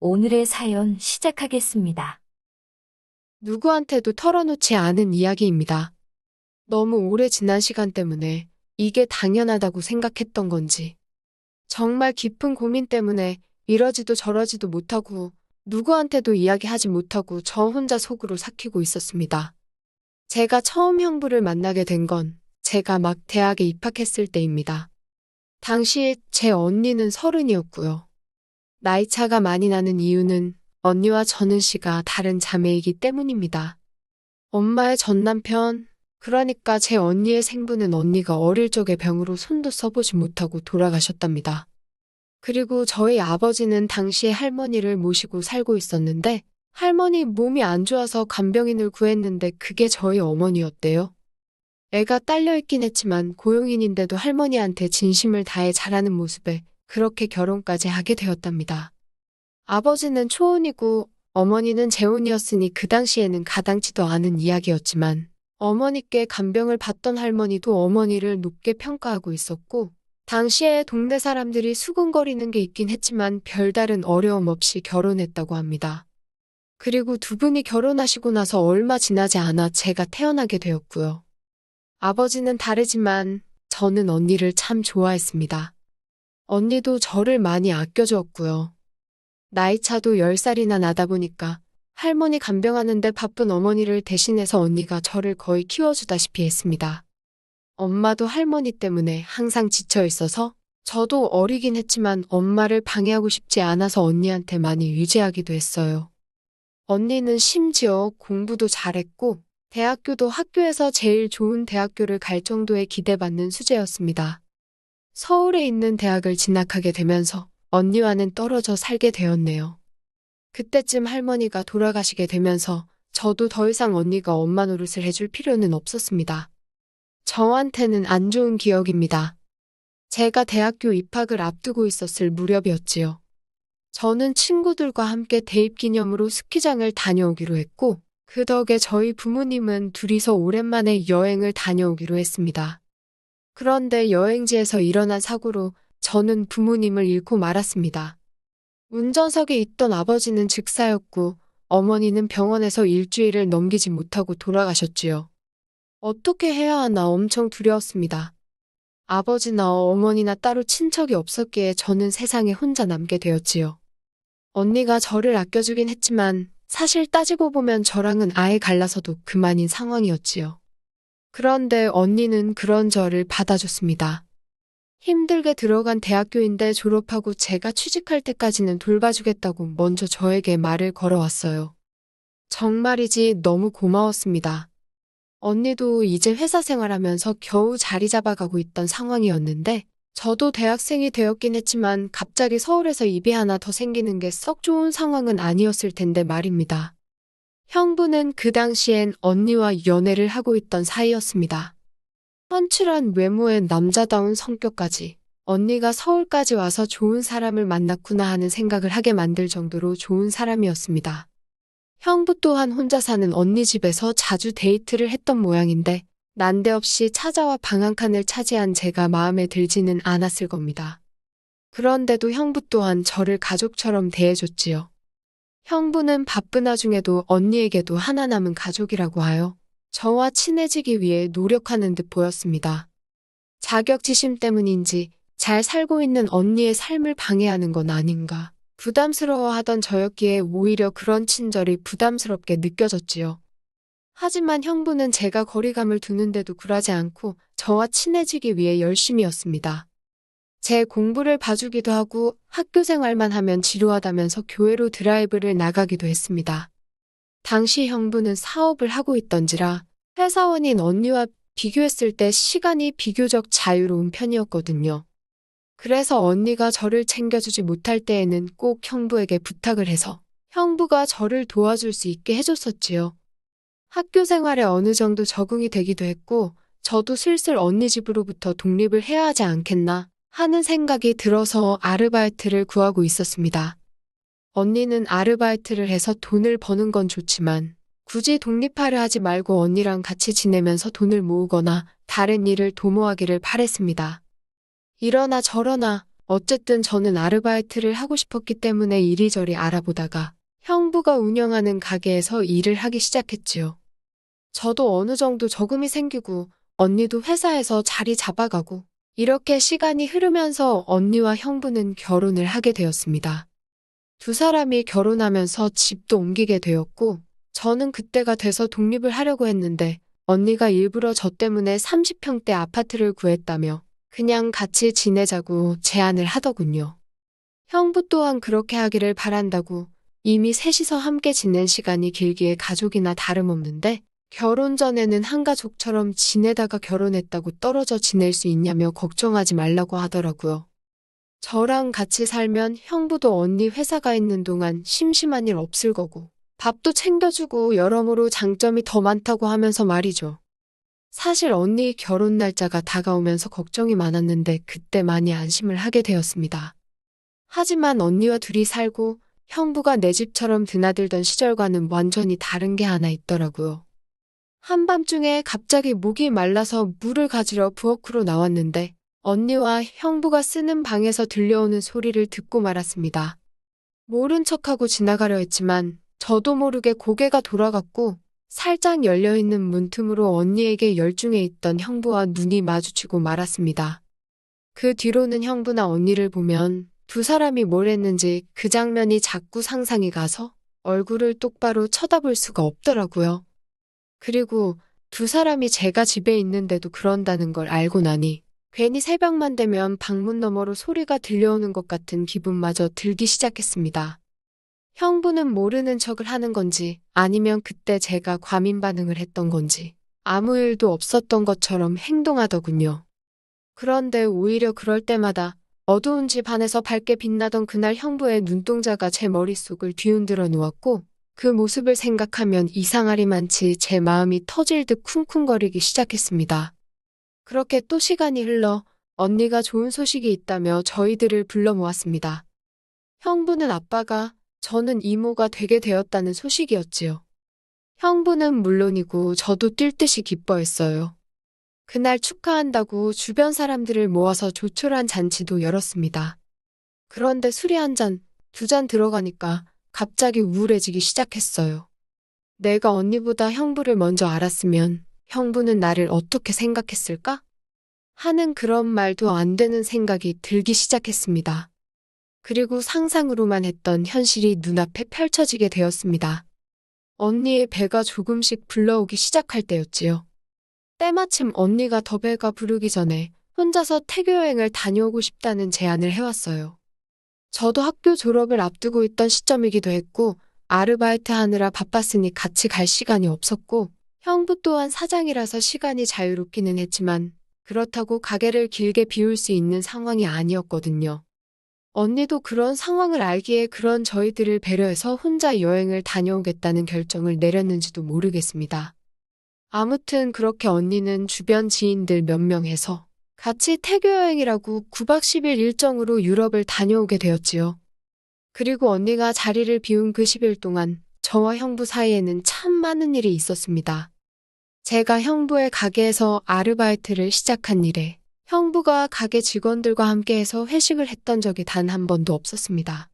오늘의 사연 시작하겠습니다. 누구한테도 털어놓지 않은 이야기입니다. 너무 오래 지난 시간 때문에 이게 당연하다고 생각했던 건지, 정말 깊은 고민 때문에 이러지도 저러지도 못하고 누구한테도 이야기하지 못하고 저 혼자 속으로 삭히고 있었습니다. 제가 처음 형부를 만나게 된 건 제가 막 대학에 입학했을 때입니다. 당시 제 언니는 30이었고요. 나이 차가 많이 나는 이유는 언니와 저는 씨가 다른 자매이기 때문입니다. 엄마의 전 남편, 그러니까 제 언니의 생부는 언니가 어릴 적에 병으로 손도 써보지 못하고 돌아가셨답니다. 그리고 저희 아버지는 당시에 할머니를 모시고 살고 있었는데 할머니 몸이 안 좋아서 간병인을 구했는데 그게 저희 어머니였대요. 애가 딸려있긴 했지만 고용인인데도 할머니한테 진심을 다해 잘하는 모습에 그렇게 결혼까지 하게 되었답니다. 아버지는 초혼이고 어머니는 재혼이었으니 그 당시에는 가당치도 않은 이야기였지만 어머니께 간병을 받던 할머니도 어머니를 높게 평가하고 있었고 당시에 동네 사람들이 수군거리는 게 있긴 했지만 별다른 어려움 없이 결혼했다고 합니다. 그리고 두 분이 결혼하시고 나서 얼마 지나지 않아 제가 태어나게 되었고요. 아버지는 다르지만 저는 언니를 참 좋아했습니다. 언니도 저를 많이 아껴주었고요. 나이 차도 10살이나 나다 보니까 할머니 간병하는데 바쁜 어머니를 대신해서 언니가 저를 거의 키워주다시피 했습니다. 엄마도 할머니 때문에 항상 지쳐 있어서 저도 어리긴 했지만 엄마를 방해하고 싶지 않아서 언니한테 많이 의지하기도 했어요. 언니는 심지어 공부도 잘했고 대학교도 학교에서 제일 좋은 대학교를 갈 정도의 기대받는 수재였습니다. 서울에 있는 대학을 진학하게 되면서 언니와는 떨어져 살게 되었네요. 그때쯤 할머니가 돌아가시게 되면서 저도 더 이상 언니가 엄마 노릇을 해줄 필요는 없었습니다. 저한테는 안 좋은 기억입니다. 제가 대학교 입학을 앞두고 있었을 무렵이었지요. 저는 친구들과 함께 대입기념으로 스키장을 다녀오기로 했고 그 덕에 저희 부모님은 둘이서 오랜만에 여행을 다녀오기로 했습니다. 그런데 여행지에서 일어난 사고로 저는 부모님을 잃고 말았습니다. 운전석에 있던 아버지는 즉사였고 어머니는 병원에서 일주일을 넘기지 못하고 돌아가셨지요. 어떻게 해야 하나 엄청 두려웠습니다. 아버지나 어머니나 따로 친척이 없었기에 저는 세상에 혼자 남게 되었지요. 언니가 저를 아껴주긴 했지만 사실 따지고 보면 저랑은 아예 갈라서도 그만인 상황이었지요. 그런데 언니는 그런 저를 받아줬습니다. 힘들게 들어간 대학교인데 졸업하고 제가 취직할 때까지는 돌봐주겠다고 먼저 저에게 말을 걸어왔어요. 정말이지 너무 고마웠습니다. 언니도 이제 회사 생활하면서 겨우 자리 잡아가고 있던 상황이었는데 저도 대학생이 되었긴 했지만 갑자기 서울에서 입이 하나 더 생기는 게 썩 좋은 상황은 아니었을 텐데 말입니다. 형부는 그 당시엔 언니와 연애를 하고 있던 사이였습니다. 훤칠한 외모에 남자다운 성격까지 언니가 서울까지 와서 좋은 사람을 만났구나 하는 생각을 하게 만들 정도로 좋은 사람이었습니다. 형부 또한 혼자 사는 언니 집에서 자주 데이트를 했던 모양인데 난데없이 찾아와 방 한 칸을 차지한 제가 마음에 들지는 않았을 겁니다. 그런데도 형부 또한 저를 가족처럼 대해줬지요. 형부는 바쁜 와중에도 언니에게도 하나 남은 가족이라고 하여 저와 친해지기 위해 노력하는 듯 보였습니다. 자격지심 때문인지 잘 살고 있는 언니의 삶을 방해하는 건 아닌가 부담스러워하던 저였기에 오히려 그런 친절이 부담스럽게 느껴졌지요. 하지만 형부는 제가 거리감을 두는데도 굴하지 않고 저와 친해지기 위해 열심이었습니다. 제 공부를 봐주기도 하고 학교 생활만 하면 지루하다면서 교회로 드라이브를 나가기도 했습니다. 당시 형부는 사업을 하고 있던지라 회사원인 언니와 비교했을 때 시간이 비교적 자유로운 편이었거든요. 그래서 언니가 저를 챙겨주지 못할 때에는 꼭 형부에게 부탁을 해서 형부가 저를 도와줄 수 있게 해줬었지요. 학교 생활에 어느 정도 적응이 되기도 했고 저도 슬슬 언니 집으로부터 독립을 해야 하지 않겠나 하는 생각이 들어서 아르바이트를 구하고 있었습니다. 언니는 아르바이트를 해서 돈을 버는 건 좋지만 굳이 독립하려 하지 말고 언니랑 같이 지내면서 돈을 모으거나 다른 일을 도모하기를 바랬습니다. 이러나 저러나 어쨌든 저는 아르바이트를 하고 싶었기 때문에 이리저리 알아보다가 형부가 운영하는 가게에서 일을 하기 시작했지요. 저도 어느 정도 저금이 생기고 언니도 회사에서 자리 잡아가고 이렇게 시간이 흐르면서 언니와 형부는 결혼을 하게 되었습니다. 두 사람이 결혼하면서 집도 옮기게 되었고 저는 그때가 돼서 독립을 하려고 했는데 언니가 일부러 저 때문에 30평대 아파트를 구했다며 그냥 같이 지내자고 제안을 하더군요. 형부 또한 그렇게 하기를 바란다고 이미 셋이서 함께 지낸 시간이 길기에 가족이나 다름없는데 결혼 전에는 한 가족처럼 지내다가 결혼했다고 떨어져 지낼 수 있냐며 걱정하지 말라고 하더라고요. 저랑 같이 살면 형부도 언니 회사가 있는 동안 심심한 일 없을 거고 밥도 챙겨주고 여러모로 장점이 더 많다고 하면서 말이죠. 사실 언니 결혼 날짜가 다가오면서 걱정이 많았는데 그때 많이 안심을 하게 되었습니다. 하지만 언니와 둘이 살고 형부가 내 집처럼 드나들던 시절과는 완전히 다른 게 하나 있더라고요. 한밤중에 갑자기 목이 말라서 물을 가지러 부엌으로 나왔는데 언니와 형부가 쓰는 방에서 들려오는 소리를 듣고 말았습니다. 모른 척하고 지나가려 했지만 저도 모르게 고개가 돌아갔고 살짝 열려있는 문틈으로 언니에게 열중해 있던 형부와 눈이 마주치고 말았습니다. 그 뒤로는 형부나 언니를 보면 두 사람이 뭘 했는지 그 장면이 자꾸 상상이 가서 얼굴을 똑바로 쳐다볼 수가 없더라고요. 그리고 두 사람이 제가 집에 있는데도 그런다는 걸 알고 나니 괜히 새벽만 되면 방문 너머로 소리가 들려오는 것 같은 기분마저 들기 시작했습니다. 형부는 모르는 척을 하는 건지 아니면 그때 제가 과민 반응을 했던 건지 아무 일도 없었던 것처럼 행동하더군요. 그런데 오히려 그럴 때마다 어두운 집 안에서 밝게 빛나던 그날 형부의 눈동자가 제 머릿속을 뒤흔들어 놓았고 그 모습을 생각하면 이상하리만치 제 마음이 터질 듯 쿵쿵거리기 시작했습니다. 그렇게 또 시간이 흘러 언니가 좋은 소식이 있다며 저희들을 불러 모았습니다. 형부는 아빠가, 저는 이모가 되게 되었다는 소식이었지요. 형부는 물론이고 저도 뛸 듯이 기뻐했어요. 그날 축하한다고 주변 사람들을 모아서 조촐한 잔치도 열었습니다. 그런데 술이 한 잔, 두 잔 들어가니까 갑자기 우울해지기 시작했어요. 내가 언니보다 형부를 먼저 알았으면 형부는 나를 어떻게 생각했을까? 하는 그런 말도 안 되는 생각이 들기 시작했습니다. 그리고 상상으로만 했던 현실이 눈앞에 펼쳐지게 되었습니다. 언니의 배가 조금씩 불러오기 시작할 때였지요. 때마침 언니가 더 배가 부르기 전에 혼자서 태교 여행을 다녀오고 싶다는 제안을 해왔어요. 저도 학교 졸업을 앞두고 있던 시점이기도 했고 아르바이트 하느라 바빴으니 같이 갈 시간이 없었고 형부 또한 사장이라서 시간이 자유롭기는 했지만 그렇다고 가게를 길게 비울 수 있는 상황이 아니었거든요. 언니도 그런 상황을 알기에 그런 저희들을 배려해서 혼자 여행을 다녀오겠다는 결정을 내렸는지도 모르겠습니다. 아무튼 그렇게 언니는 주변 지인들 몇 명에서 같이 태교 여행이라고 9박 10일 일정으로 유럽을 다녀오게 되었지요. 그리고 언니가 자리를 비운 그 10일 동안 저와 형부 사이에는 참 많은 일이 있었습니다. 제가 형부의 가게에서 아르바이트를 시작한 이래 형부가 가게 직원들과 함께해서 회식을 했던 적이 단 한 번도 없었습니다.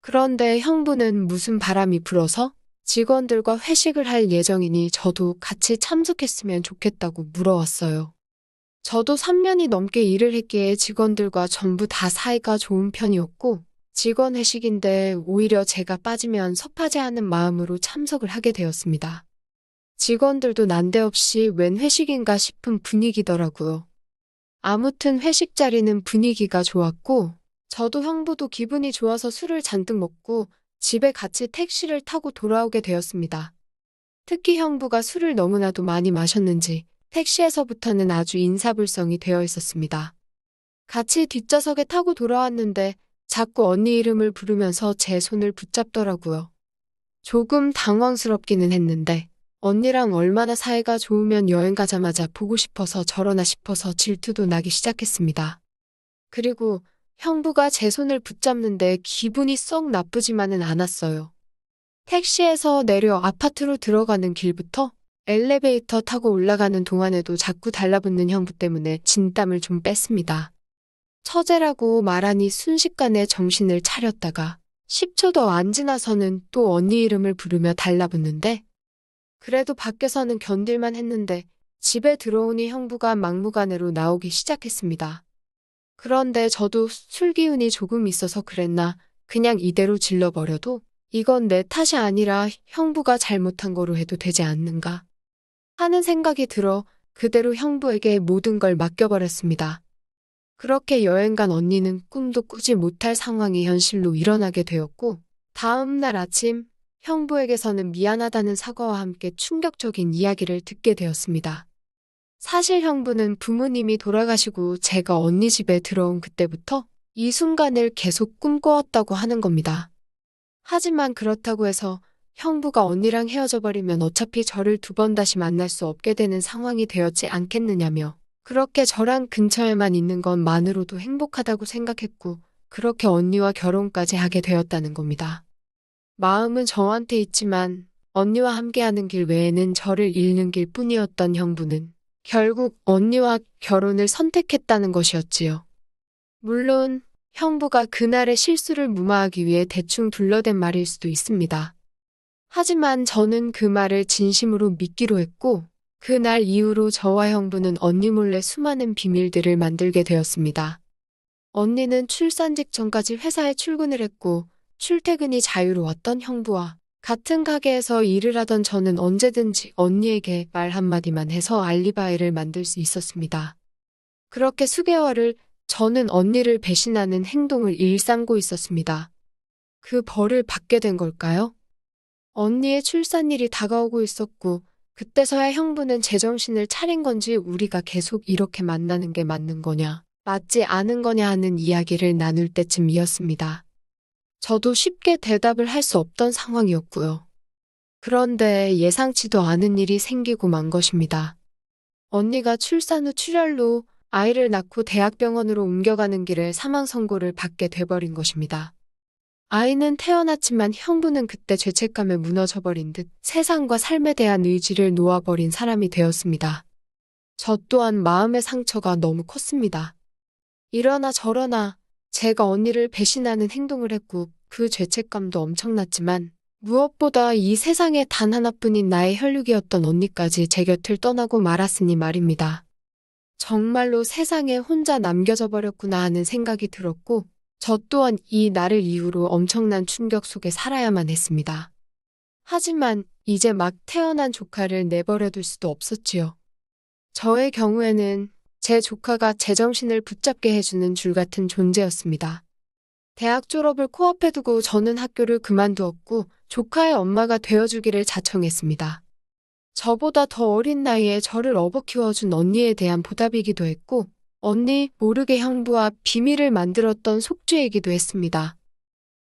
그런데 형부는 무슨 바람이 불어서 직원들과 회식을 할 예정이니 저도 같이 참석했으면 좋겠다고 물어왔어요. 저도 3년이 넘게 일을 했기에 직원들과 전부 다 사이가 좋은 편이었고 직원 회식인데 오히려 제가 빠지면 섭하지않은 마음으로 참석을 하게 되었습니다. 직원들도 난데없이 웬 회식인가 싶은 분위기더라고요. 아무튼 회식 자리는 분위기가 좋았고 저도 형부도 기분이 좋아서 술을 잔뜩 먹고 집에 같이 택시를 타고 돌아오게 되었습니다. 특히 형부가 술을 너무나도 많이 마셨는지 택시에서부터는 아주 인사불성이 되어 있었습니다. 같이 뒷좌석에 타고 돌아왔는데 자꾸 언니 이름을 부르면서 제 손을 붙잡더라고요. 조금 당황스럽기는 했는데 언니랑 얼마나 사이가 좋으면 여행 가자마자 보고 싶어서 저러나 싶어서 질투도 나기 시작했습니다. 그리고 형부가 제 손을 붙잡는데 기분이 썩 나쁘지만은 않았어요. 택시에서 내려 아파트로 들어가는 길부터 엘리베이터 타고 올라가는 동안에도 자꾸 달라붙는 형부 때문에 진땀을 좀 뺐습니다. 처제라고 말하니 순식간에 정신을 차렸다가 10초도 안 지나서는 또 언니 이름을 부르며 달라붙는데 그래도 밖에서는 견딜만 했는데 집에 들어오니 형부가 막무가내로 나오기 시작했습니다. 그런데 저도 술 기운이 조금 있어서 그랬나 그냥 이대로 질러버려도 이건 내 탓이 아니라 형부가 잘못한 거로 해도 되지 않는가 하는 생각이 들어 그대로 형부에게 모든 걸 맡겨버렸습니다. 그렇게 여행 간 언니는 꿈도 꾸지 못할 상황이 현실로 일어나게 되었고 다음 날 아침 형부에게서는 미안하다는 사과와 함께 충격적인 이야기를 듣게 되었습니다. 사실 형부는 부모님이 돌아가시고 제가 언니 집에 들어온 그때부터 이 순간을 계속 꿈꿔왔다고 하는 겁니다. 하지만 그렇다고 해서 형부가 언니랑 헤어져 버리면 어차피 저를 두 번 다시 만날 수 없게 되는 상황이 되었지 않겠느냐며 그렇게 저랑 근처에만 있는 것만으로도 행복하다고 생각했고 그렇게 언니와 결혼까지 하게 되었다는 겁니다. 마음은 저한테 있지만 언니와 함께하는 길 외에는 저를 잃는 길 뿐이었던 형부는 결국 언니와 결혼을 선택했다는 것이었지요. 물론 형부가 그날의 실수를 무마하기 위해 대충 둘러댄 말일 수도 있습니다. 하지만 저는 그 말을 진심으로 믿기로 했고 그날 이후로 저와 형부는 언니 몰래 수많은 비밀들을 만들게 되었습니다. 언니는 출산 직전까지 회사에 출근을 했고 출퇴근이 자유로웠던 형부와 같은 가게에서 일을 하던 저는 언제든지 언니에게 말 한마디만 해서 알리바이를 만들 수 있었습니다. 그렇게 수개월을 저는 언니를 배신하는 행동을 일삼고 있었습니다. 그 벌을 받게 된 걸까요? 언니의 출산일이 다가오고 있었고 그때서야 형부는 제정신을 차린 건지 우리가 계속 이렇게 만나는 게 맞는 거냐, 맞지 않은 거냐 하는 이야기를 나눌 때쯤이었습니다. 저도 쉽게 대답을 할 수 없던 상황이었고요. 그런데 예상치도 않은 일이 생기고 만 것입니다. 언니가 출산 후 출혈로 아이를 낳고 대학병원으로 옮겨가는 길에 사망 선고를 받게 돼버린 것입니다. 아이는 태어났지만 형부는 그때 죄책감에 무너져버린 듯 세상과 삶에 대한 의지를 놓아버린 사람이 되었습니다. 저 또한 마음의 상처가 너무 컸습니다. 이러나 저러나 제가 언니를 배신하는 행동을 했고 그 죄책감도 엄청났지만 무엇보다 이 세상에 단 하나뿐인 나의 혈육이었던 언니까지 제 곁을 떠나고 말았으니 말입니다. 정말로 세상에 혼자 남겨져 버렸구나 하는 생각이 들었고 저 또한 이 날을 이후로 엄청난 충격 속에 살아야만 했습니다. 하지만 이제 막 태어난 조카를 내버려둘 수도 없었지요. 저의 경우에는 제 조카가 제정신을 붙잡게 해주는 줄 같은 존재였습니다. 대학 졸업을 코앞에 두고 저는 학교를 그만두었고 조카의 엄마가 되어주기를 자청했습니다. 저보다 더 어린 나이에 저를 업어 키워준 언니에 대한 보답이기도 했고 언니 모르게 형부와 비밀을 만들었던 속죄이기도 했습니다.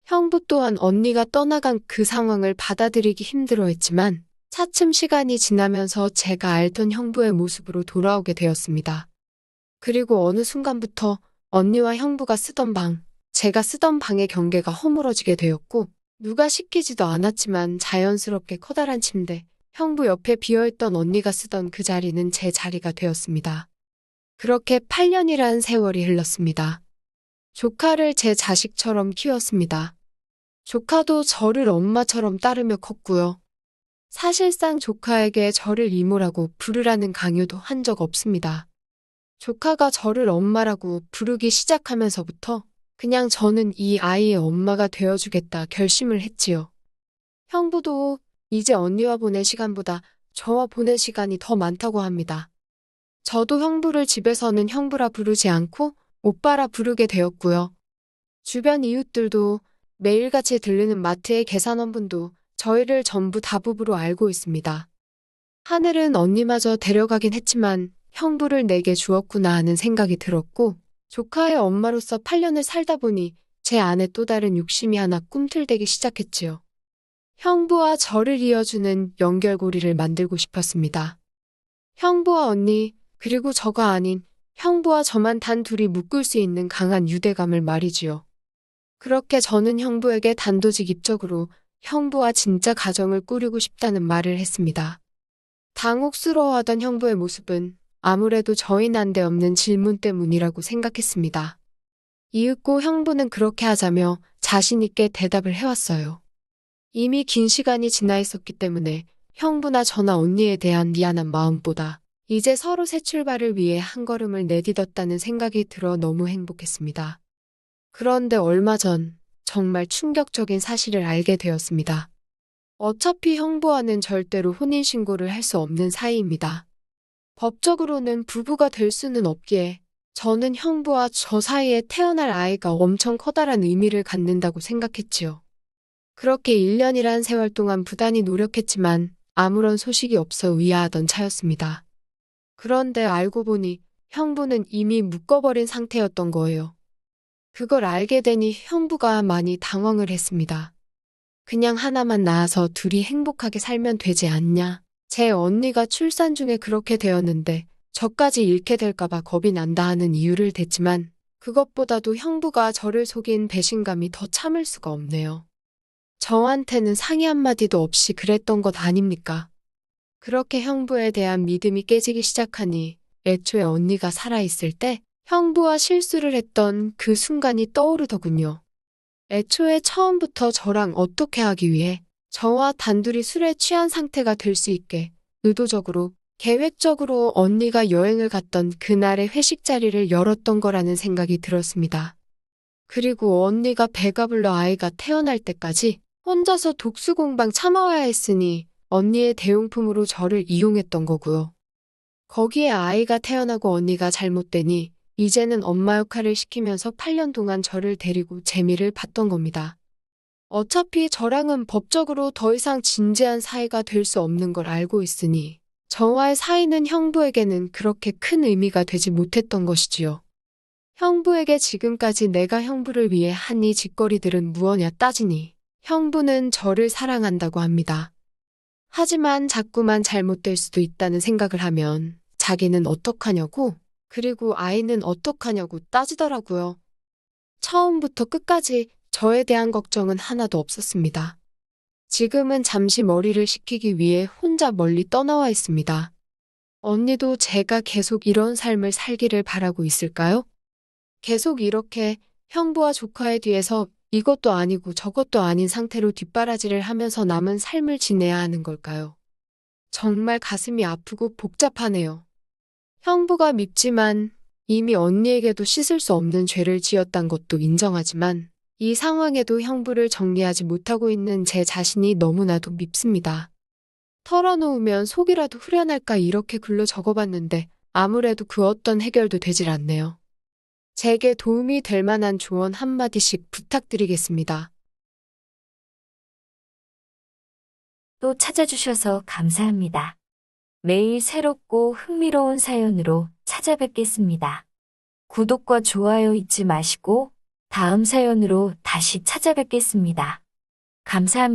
형부 또한 언니가 떠나간 그 상황을 받아들이기 힘들어했지만 차츰 시간이 지나면서 제가 알던 형부의 모습으로 돌아오게 되었습니다. 그리고 어느 순간부터 언니와 형부가 쓰던 방, 제가 쓰던 방의 경계가 허물어지게 되었고 누가 시키지도 않았지만 자연스럽게 커다란 침대, 형부 옆에 비어있던 언니가 쓰던 그 자리는 제 자리가 되었습니다. 그렇게 8년이라는 세월이 흘렀습니다. 조카를 제 자식처럼 키웠습니다. 조카도 저를 엄마처럼 따르며 컸고요. 사실상 조카에게 저를 이모라고 부르라는 강요도 한 적 없습니다. 조카가 저를 엄마라고 부르기 시작하면서부터 그냥 저는 이 아이의 엄마가 되어주겠다 결심을 했지요. 형부도 이제 언니와 보낸 시간보다 저와 보낸 시간이 더 많다고 합니다. 저도 형부를 집에서는 형부라 부르지 않고 오빠라 부르게 되었고요. 주변 이웃들도 매일같이 들르는 마트의 계산원분도 저희를 전부 다부부로 알고 있습니다. 하늘은 언니마저 데려가긴 했지만 형부를 내게 주었구나 하는 생각이 들었고 조카의 엄마로서 8년을 살다 보니 제 안에 또 다른 욕심이 하나 꿈틀대기 시작했지요. 형부와 저를 이어주는 연결고리를 만들고 싶었습니다. 형부와 언니, 그리고 저가 아닌 형부와 저만 단 둘이 묶을 수 있는 강한 유대감을 말이지요. 그렇게 저는 형부에게 단도직입적으로 형부와 진짜 가정을 꾸리고 싶다는 말을 했습니다. 당혹스러워하던 형부의 모습은 아무래도 저희 난데없는 질문 때문이라고 생각했습니다. 이윽고 형부는 그렇게 하자며 자신있게 대답을 해왔어요. 이미 긴 시간이 지나 있었기 때문에 형부나 저나 언니에 대한 미안한 마음보다 이제 서로 새 출발을 위해 한 걸음을 내딛었다는 생각이 들어 너무 행복했습니다. 그런데 얼마 전 정말 충격적인 사실을 알게 되었습니다. 어차피 형부와는 절대로 혼인신고를 할 수 없는 사이입니다. 법적으로는 부부가 될 수는 없기에 저는 형부와 저 사이에 태어날 아이가 엄청 커다란 의미를 갖는다고 생각했지요. 그렇게 1년이란 세월 동안 부단히 노력했지만 아무런 소식이 없어 의아하던 차였습니다. 그런데 알고 보니 형부는 이미 묶어버린 상태였던 거예요. 그걸 알게 되니 형부가 많이 당황을 했습니다. 그냥 하나만 낳아서 둘이 행복하게 살면 되지 않냐. 제 언니가 출산 중에 그렇게 되었는데 저까지 잃게 될까봐 겁이 난다 하는 이유를 댔지만 그것보다도 형부가 저를 속인 배신감이 더 참을 수가 없네요. 저한테는 상의 한마디도 없이 그랬던 것 아닙니까? 그렇게 형부에 대한 믿음이 깨지기 시작하니 애초에 언니가 살아있을 때 형부와 실수를 했던 그 순간이 떠오르더군요. 애초에 처음부터 저랑 어떻게 하기 위해 저와 단둘이 술에 취한 상태가 될 수 있게 의도적으로 계획적으로 언니가 여행을 갔던 그날의 회식 자리를 열었던 거라는 생각이 들었습니다. 그리고 언니가 배가 불러 아이가 태어날 때까지 혼자서 독수공방 참아야 했으니 언니의 대용품으로 저를 이용했던 거고요. 거기에 아이가 태어나고 언니가 잘못되니 이제는 엄마 역할을 시키면서 8년 동안 저를 데리고 재미를 봤던 겁니다. 어차피 저랑은 법적으로 더 이상 진지한 사이가 될 수 없는 걸 알고 있으니 저와의 사이는 형부에게는 그렇게 큰 의미가 되지 못했던 것이지요. 형부에게 지금까지 내가 형부를 위해 한 이 짓거리들은 무엇냐 따지니 형부는 저를 사랑한다고 합니다. 하지만 자꾸만 잘못될 수도 있다는 생각을 하면 자기는 어떡하냐고 그리고 아이는 어떡하냐고 따지더라고요. 처음부터 끝까지 저에 대한 걱정은 하나도 없었습니다. 지금은 잠시 머리를 식히기 위해 혼자 멀리 떠나와 있습니다. 언니도 제가 계속 이런 삶을 살기를 바라고 있을까요? 계속 이렇게 형부와 조카의 뒤에서 이것도 아니고 저것도 아닌 상태로 뒷바라지를 하면서 남은 삶을 지내야 하는 걸까요? 정말 가슴이 아프고 복잡하네요. 형부가 밉지만 이미 언니에게도 씻을 수 없는 죄를 지었단 것도 인정하지만 이 상황에도 형부를 정리하지 못하고 있는 제 자신이 너무나도 밉습니다. 털어놓으면 속이라도 후련할까 이렇게 글로 적어봤는데 아무래도 그 어떤 해결도 되질 않네요. 제게 도움이 될 만한 조언 한마디씩 부탁드리겠습니다. 또 찾아주셔서 감사합니다. 매일 새롭고 흥미로운 사연으로 찾아뵙겠습니다. 구독과 좋아요 잊지 마시고 다음 사연으로 다시 찾아뵙겠습니다. 감사합니다.